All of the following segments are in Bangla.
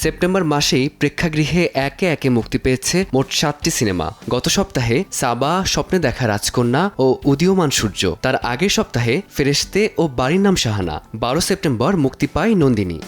সেপ্টেম্বর মাসেই প্রেক্ষাগৃহে একে একে মুক্তি পেয়েছে মোট 7টি সিনেমা। গত সপ্তাহে সাবা, স্বপ্নে দেখা রাজকন্যা ও উদীয়মান সূর্য। তার আগের সপ্তাহে ফেরেশতে ও বাড়ির নাম শাহানা। 12 সেপ্টেম্বর মুক্তি পায় নন্দিনী।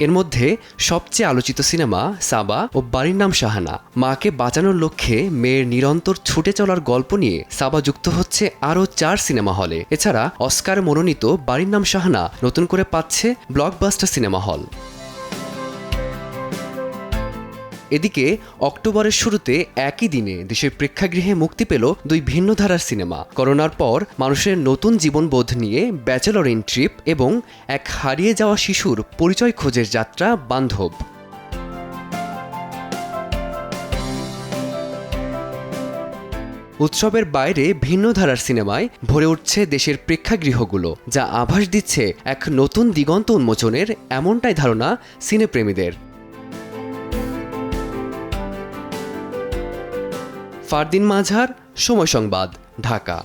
এর মধ্যে সবচেয়ে আলোচিত সিনেমা সাবা ও বাড়ির নাম শাহানা। মাকে বাঁচানোর লক্ষ্যে মেয়ের নিরন্তর ছুটে চলার গল্প নিয়ে সাবা যুক্ত হচ্ছে আরও 4 সিনেমা হলে। এছাড়া অস্কার মনোনীত বাড়ির নাম শাহানা নতুন করে পাচ্ছে ব্লকবাস্টার সিনেমা হল। এদিকে অক্টোবরের শুরুতে একই দিনে দেশের প্রেক্ষাগৃহে মুক্তি পেল 2 ভিন্ন ধারার সিনেমা। করোনার পর মানুষের নতুন জীবনবোধ নিয়ে ব্যাচেলর ইন ট্রিপ এবং এক হারিয়ে যাওয়া শিশুর পরিচয় খোঁজের যাত্রা বান্ধব। উৎসবের বাইরে ভিন্ন ধারার সিনেমায় ভরে উঠছে দেশের প্রেক্ষাগৃহগুলো, যা আভাস দিচ্ছে এক নতুন দিগন্ত উন্মোচনের। এমনটাই ধারণা সিনেপ্রেমীদের। ফারদিন মাঝার, সময় সংবাদ, ঢাকা।